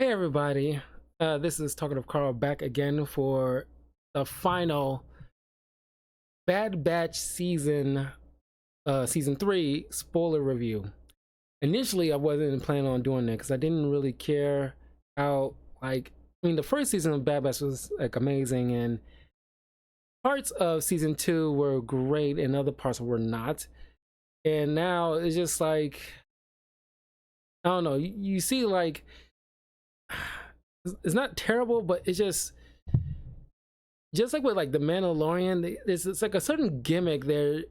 Hey everybody, this is Talkative Carl back again for the final Bad Batch season 3 spoiler review. Initially, I wasn't planning on doing that because I didn't really care how the first season of Bad Batch was like amazing, and parts of season 2 were great, and other parts were not. And now it's just like I don't know. You see, like it's not terrible, but it's just like with like the Mandalorian, it's like a certain gimmick they're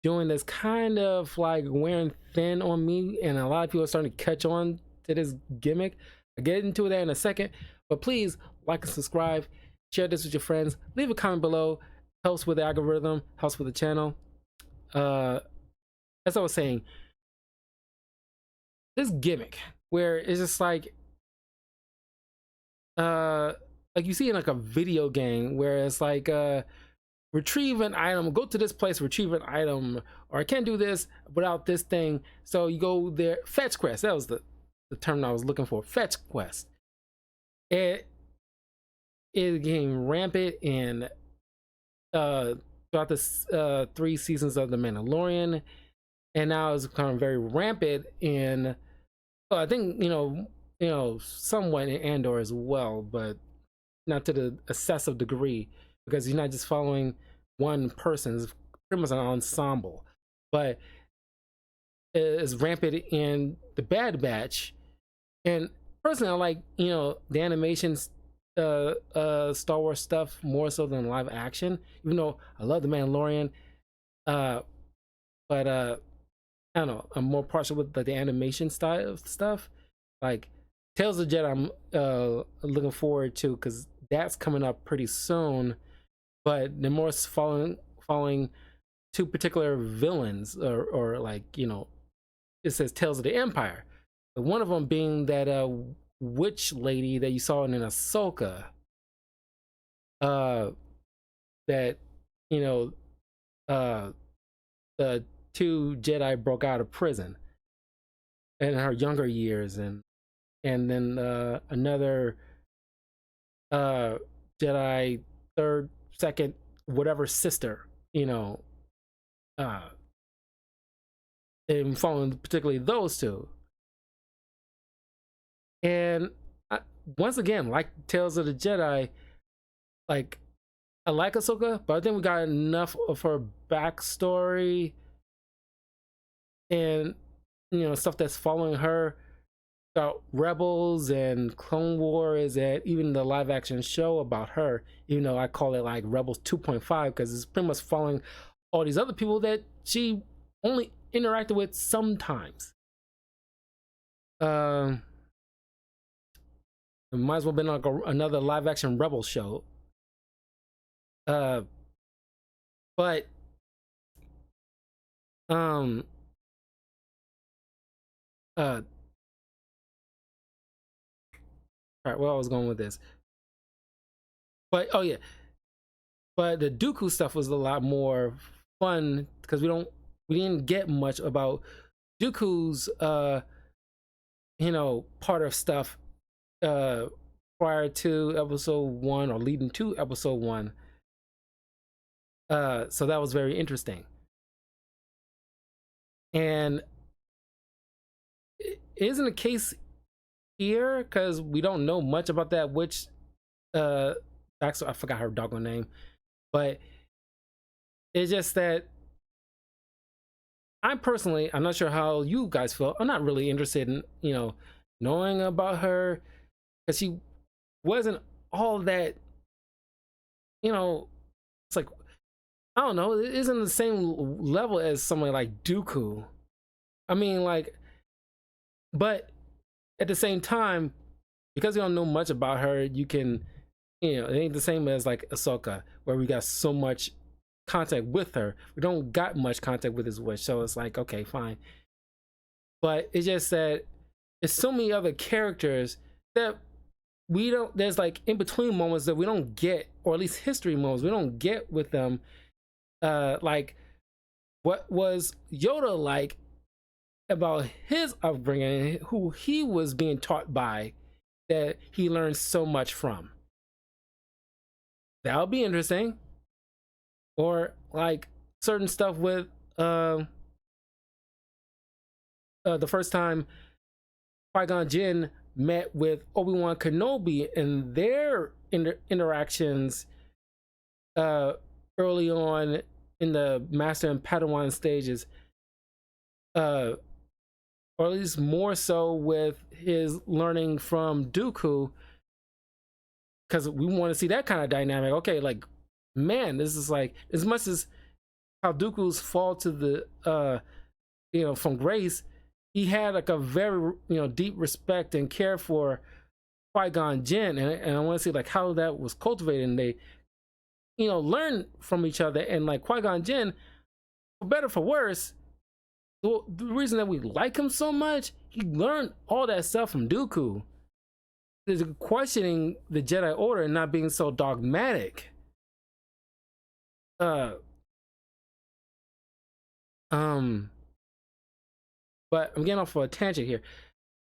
doing that's kind of like wearing thin on me, and a lot of people are starting to catch on to this gimmick. I'll get into that in a second, but please like and subscribe, share this with your friends, leave a comment below. Helps with the algorithm, helps with the channel. Uh, as I was saying, this gimmick where it's just like you see in like a video game where it's like retrieve an item, go to this place, retrieve an item, or I can't do this without this thing, so you go there. Fetch quest, that was the term I was looking for. Fetch quest. It became rampant in throughout the 3 seasons of the Mandalorian, and now it's become very rampant in I think somewhat in Andor as well, but not to the excessive degree, because you're not just following one person. It's pretty much an ensemble, but it's rampant in the Bad Batch. And personally, I like the animations, Star Wars stuff more so than live action, even though I love the Mandalorian. But I don't know, I'm more partial with the animation style of stuff. Like Tales of the Jedi, I'm looking forward to, because that's coming up pretty soon. But they're more following two particular villains, or like it says Tales of the Empire. But one of them being that witch lady that you saw in Ahsoka. That uh, the two Jedi broke out of prison in her younger years, and then another Jedi third, second, whatever sister, uh, and following particularly those two. And once again, like Tales of the Jedi, like I like Ahsoka, but I think we got enough of her backstory and stuff that's following her about Rebels and Clone Wars, and even the live action show about her, even though I call it like Rebels 2.5, because it's pretty much following all these other people that she only interacted with sometimes. It might as well have been like another live action Rebel show. But all right, where I was going with this, but oh yeah, but the Dooku stuff was a lot more fun because we didn't get much about Dooku's part of stuff prior to episode 1 or leading to episode 1. So that was very interesting. And it isn't a case here because we don't know much about that witch. Actually, I forgot her doggone name, but it's just that I'm not sure how you guys feel. I'm not really interested in knowing about her, because she wasn't all that. It's like, I don't know, it isn't the same level as someone like Dooku. I mean, like, but at the same time, because we don't know much about her, you can, it ain't the same as like Ahsoka, where we got so much contact with her. We don't got much contact with his witch, so it's like, okay, fine. But it's just that there's so many other characters that we don't, there's like in between moments that we don't get, or at least history moments we don't get with them. Like what was Yoda like about his upbringing, who he was being taught by, that he learned so much from. That would be interesting. Or like certain stuff with the first time Qui-Gon Jinn met with Obi-Wan Kenobi and their interactions early on in the Master and Padawan stages, or at least more so with his learning from Dooku, because we want to see that kind of dynamic. Okay, like, man, this is like, as much as how Dooku's fall to the from grace, he had like a very deep respect and care for Qui-Gon Jinn, and I want to see like how that was cultivated, and they learn from each other. And like Qui-Gon Jinn, for better for worse, the reason that we like him so much, he learned all that stuff from Dooku. There's questioning the Jedi Order and not being so dogmatic. But I'm getting off of a tangent here.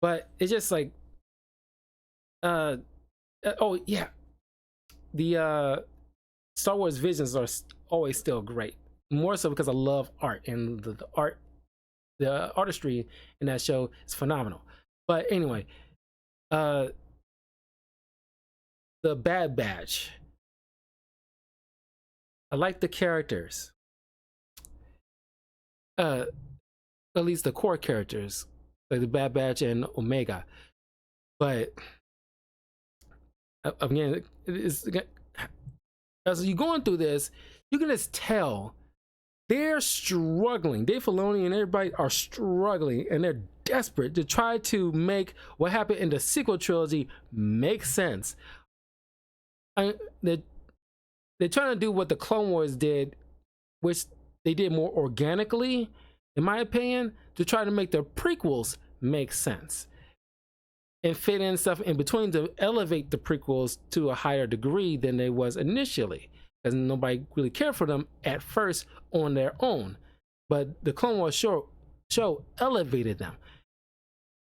But it's just like, oh yeah, the Star Wars Visions are always still great. More so because I love art, and the artistry in that show is phenomenal. But anyway, the Bad Batch. I like the characters. At least the core characters, like the Bad Batch and Omega. But again, as you're going through this, you can just tell they're struggling. Dave Filoni and everybody are struggling, and they're desperate to try to make what happened in the sequel trilogy make sense. They're trying to do what the Clone Wars did, which they did more organically, in my opinion, to try to make the prequels make sense and fit in stuff in between to elevate the prequels to a higher degree than they was initially, because nobody really cared for them at first on their own. But the Clone Wars show elevated them.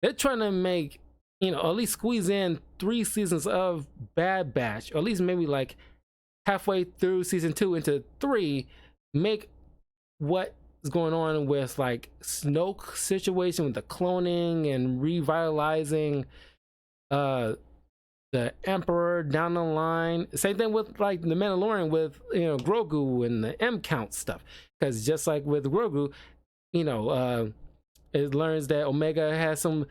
They're trying to make, at least squeeze in 3 seasons of Bad Batch, or at least maybe like halfway through season 2 into 3, make what is going on with like Snoke situation with the cloning and revitalizing the Emperor down the line. Same thing with like the Mandalorian with Grogu and the M count stuff, because just like with Grogu, it learns that Omega has some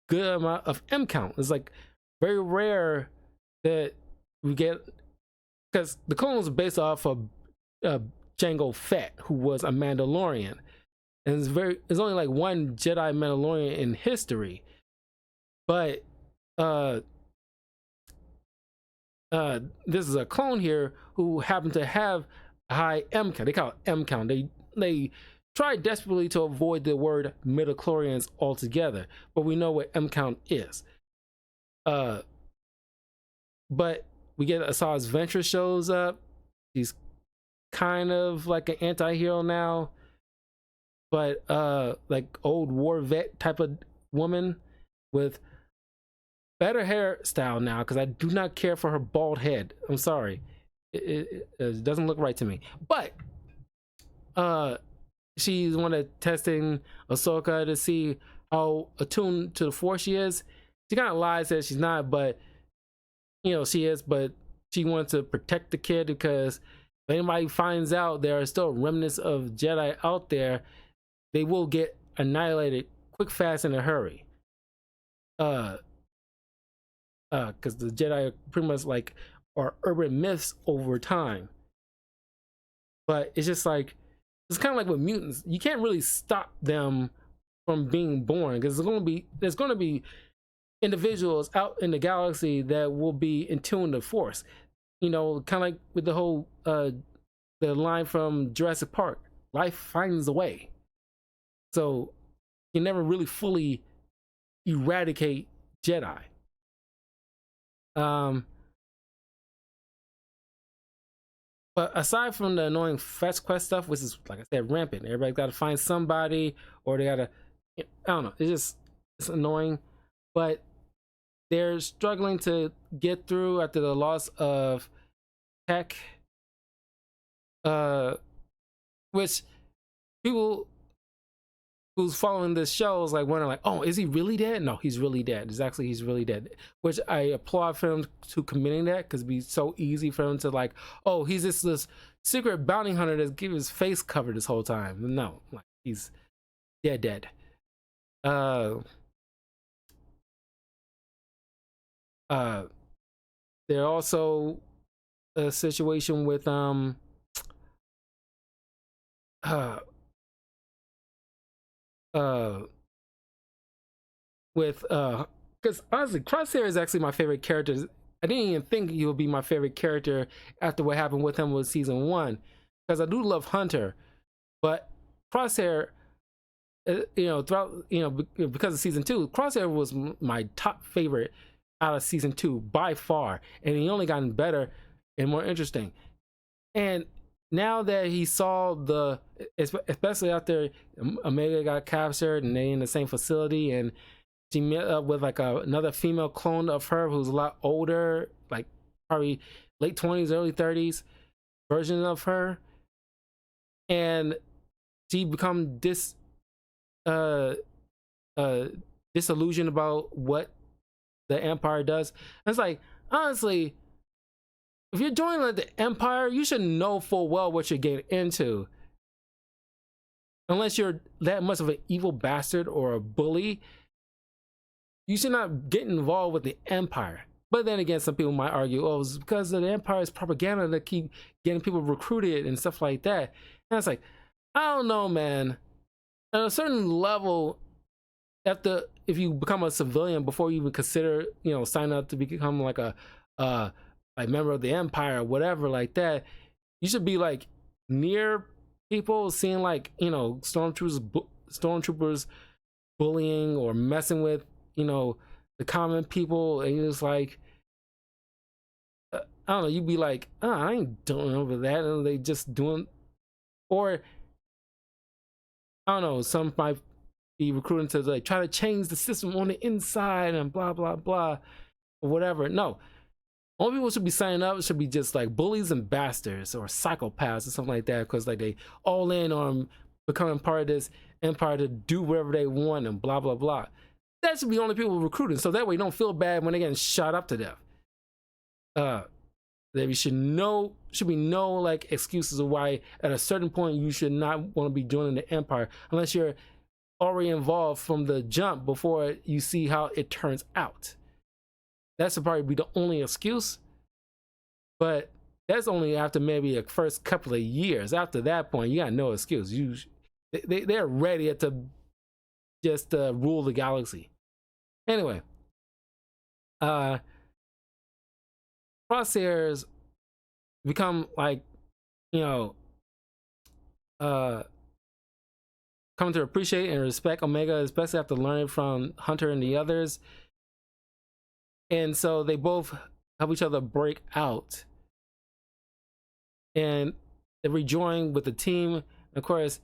good amount of M count. It's like very rare that we get, because the clone was based off of Jango Fett, who was a Mandalorian, and there's only like one Jedi Mandalorian in history. But this is a clone here who happened to have a high M count. They call it M count. They try desperately to avoid the word midichlorians altogether, but we know what M count is. But we get Asajj Ventress shows up. He's kind of like an anti-hero now, but like old war vet type of woman with better hairstyle now, because I do not care for her bald head. I'm sorry, it doesn't look right to me. But she's one of testing Ahsoka to see how attuned to the Force she is. She kind of lies that she's not, but she is. But she wants to protect the kid, because if anybody finds out there are still remnants of Jedi out there, they will get annihilated quick, fast, in a hurry. Because the Jedi are pretty much like are urban myths over time. But it's just like, it's kind of like with mutants. You can't really stop them from being born, because there's going to be individuals out in the galaxy that will be in tune to Force. Kind of like with the whole the line from Jurassic Park, life finds a way. So you never really fully eradicate Jedi. But aside from the annoying fetch quest stuff, which is, like I said, rampant, everybody's got to find somebody, or they gotta, I don't know, it's annoying. But they're struggling to get through after the loss of Tech, which people who's following this show is like wondering like, oh, is he really dead? No, he's really dead. He's really dead, which I applaud for him to committing that, because it'd be so easy for him to like, oh, he's just this secret bounty hunter that's keep his face covered this whole time. No, like he's dead. There also a situation with because honestly, Crosshair is actually my favorite character. I didn't even think he would be my favorite character after what happened with him with season 1, because I do love Hunter, but Crosshair, throughout, because of season 2, Crosshair was my top favorite out of season 2 by far, and he only gotten better and more interesting. And now that he saw especially after Omega got captured and they in the same facility, and she met up with like another female clone of her who's a lot older, like probably late 20s, early 30s version of her, and she become disillusioned about what the Empire does. And it's like, honestly, if you're joining like the Empire, you should know full well what you're getting into. Unless you're that much of an evil bastard or a bully, you should not get involved with the Empire. But then again, some people might argue, oh, it's because of the Empire's propaganda to keep getting people recruited and stuff like that. And it's like, I don't know, man. At a certain level, if you become a civilian before you even consider, sign up to become like a like member of the Empire or whatever like that, you should be like near people, seeing like stormtroopers bullying or messing with the common people, and you're just like, I don't know, you'd be like, oh, I ain't doing over that, and they just doing, or I don't know, some might be recruiting to like try to change the system on the inside and blah blah blah or whatever. No, only people should be signing up should be just like bullies and bastards or psychopaths or something like that, because like they all in on becoming part of this Empire to do whatever they want and blah blah blah. That should be the only people recruiting, so that way you don't feel bad when they're getting shot up to death. There should be no like excuses of why at a certain point you should not want to be joining the Empire unless you're already involved from the jump before you see how it turns out. That's probably be the only excuse, but that's only after maybe a first couple of years. After that point, you got no excuse. They're ready to just rule the galaxy. Anyway, Crosshairs become like, come to appreciate and respect Omega, especially after learning from Hunter and the others. And so they both help each other break out, and they rejoin with the team. Of course,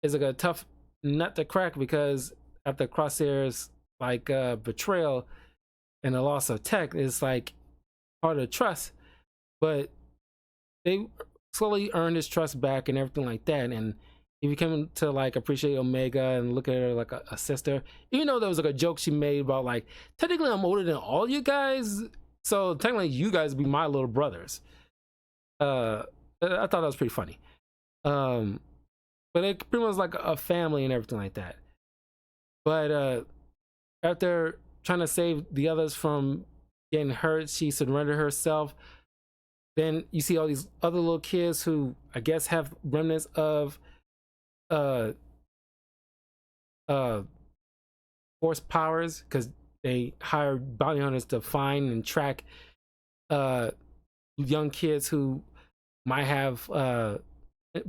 it's like a tough nut to crack, because after Crosshairs like betrayal and the loss of Tech, it's like hard to trust, but they slowly earned his trust back and everything like that. And he became to like appreciate Omega and look at her like a sister, even though there was like a joke she made about like, technically I'm older than all you guys, so technically you guys be my little brothers. I thought that was pretty funny. But it pretty much like a family and everything like that. But after trying to save the others from getting hurt, she surrendered herself. Then you see all these other little kids who I guess have remnants of force powers, because they hire bounty hunters to find and track young kids who might have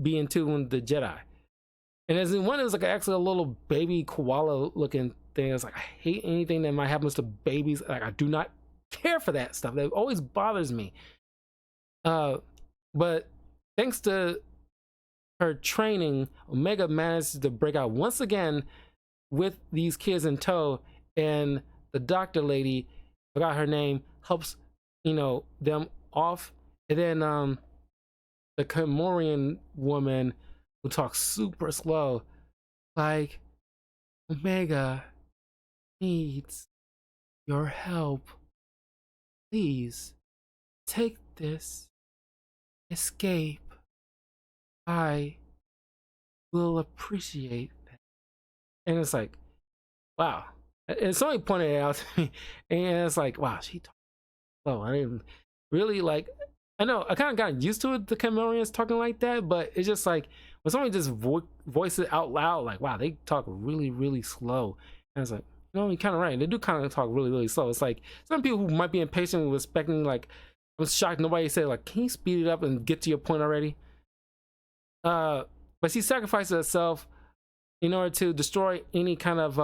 be in tune with the Jedi. And as in one, it was like actually a little baby koala looking thing. It's like, I hate anything that might happen to babies. Like, I do not care for that stuff. That always bothers me. But thanks to her training, Omega managed to break out once again with these kids in tow, and the doctor lady forgot her name, helps, them off. And then the Comorian woman who talks super slow, like, Omega needs your help. Please take this. Escape. I will appreciate that. And it's like, wow. And somebody pointed it out to me, and it's like, wow, she talks slow. I didn't really like. I know I kind of got used to it, the Chameleons talking like that, but it's just like when somebody just voices it out loud, like, wow, they talk really, really slow. And it's like, you're kind of right. They do kind of talk really, really slow. It's like some people who might be impatient with expecting, like, I'm shocked nobody said, like, can you speed it up and get to your point already? But she sacrifices herself in order to destroy any kind of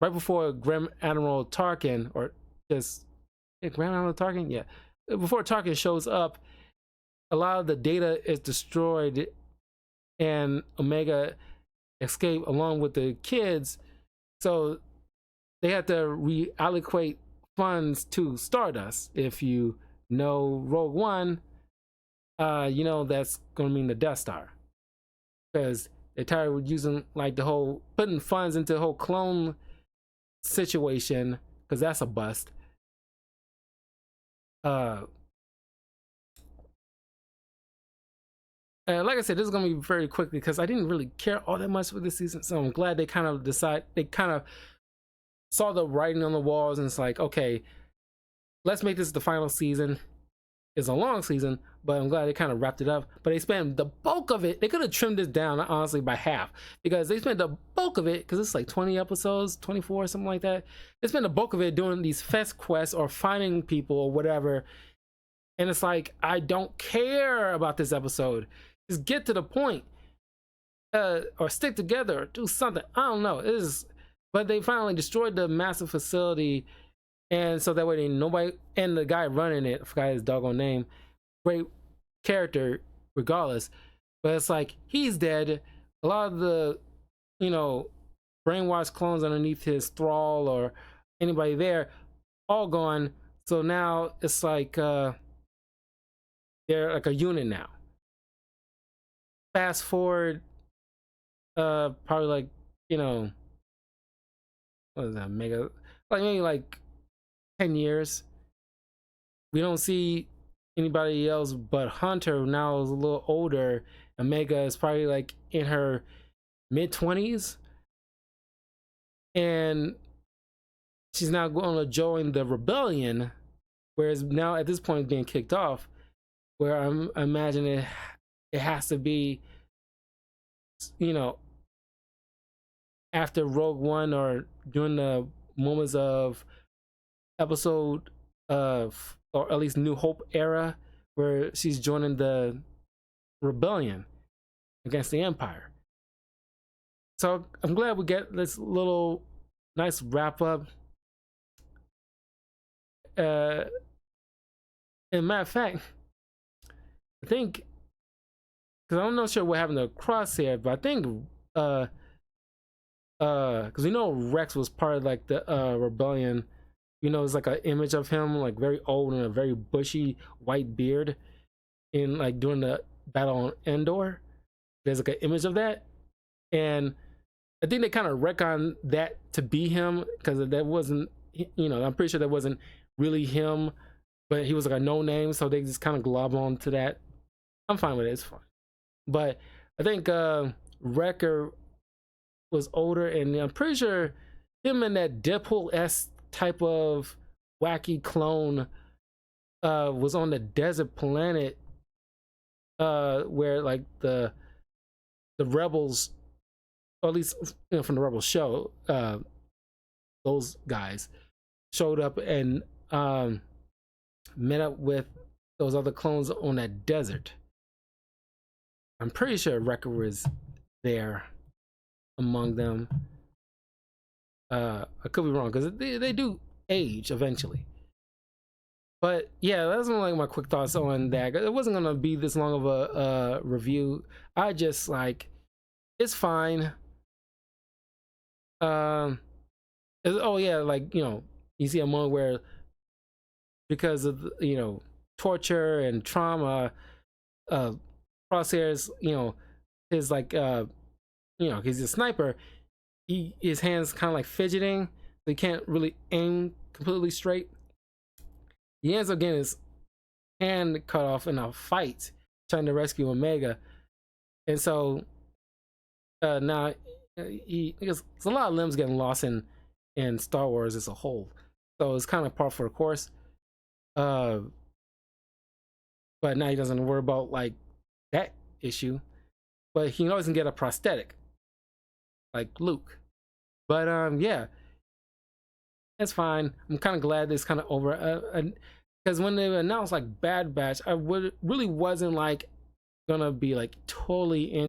right before Grand Admiral Tarkin, or just Grand Admiral Tarkin, yeah, before Tarkin shows up, a lot of the data is destroyed, and Omega escape along with the kids, so they have to reallocate funds to Stardust. If you know Rogue One, that's going to mean the Death Star, because they're tired of using, like, the whole putting funds into the whole clone situation, because that's a bust. Like I said, this is gonna be very quickly because I didn't really care all that much for this season, so I'm glad they kind of saw the writing on the walls, and it's like, okay, let's make this the final season. It's a long season, but I'm glad they kind of wrapped it up. But they spent the bulk of it. They could have trimmed this down, honestly, by half, because they spent the bulk of it, because it's like 20 episodes, 24, something like that. They spent the bulk of it doing these fest quests or finding people or whatever. And it's like, I don't care about this episode. Just get to the point, or stick together, or do something. I don't know. It is, but they finally destroyed the massive facility, and so that way nobody, and the guy running it, I forgot his doggone name, great character regardless, but it's like he's dead. A lot of the, brainwashed clones underneath his thrall or anybody there, all gone. So now it's like they're like a unit now. Fast forward, probably like, what is that, mega, like maybe like 10 years. We don't see anybody else but Hunter. Now is a little older. Omega is probably like in her mid-20s, and she's now going to join the rebellion, whereas now at this point being kicked off, where I imagine it has to be, after Rogue One or during the moments of episode of, or at least New Hope era, where she's joining the rebellion against the Empire. So I'm glad we get this little nice wrap up. And matter of fact, I think, because I'm not sure what happened to Crosshair, but I think because Rex was part of like the rebellion. It's like an image of him, like very old and a very bushy white beard, in like during the battle on Endor. There's like an image of that, and I think they kind of retcon that to be him, because that wasn't, I'm pretty sure that wasn't really him, but he was like a no name, so they just kind of glob on to that. I'm fine with it, it's fine. But I think Wrecker was older, and I'm pretty sure him and that Deadpool-esque type of wacky clone was on the desert planet, where like the rebels, or at least from the rebel show, those guys showed up and met up with those other clones on that desert. I'm pretty sure Wrecker was there among them. I could be wrong, because they do age eventually. But yeah, that's like my quick thoughts on that. It wasn't gonna be this long of a review. I just like, it's fine. Oh yeah, like You see a moment where, because of torture and trauma, Crosshairs, his like he's a sniper. His hands kind of like fidgeting, so he can't really aim completely straight. He ends up getting his hand cut off in a fight trying to rescue Omega, and so now because there's a lot of limbs getting lost in Star Wars as a whole, so it's kind of par for the course. But now he doesn't worry about like that issue, but he always can get a prosthetic like Luke. But yeah, it's fine. I'm kind of glad it's kind of over. Because when they announced like Bad Batch, really wasn't like gonna be like totally in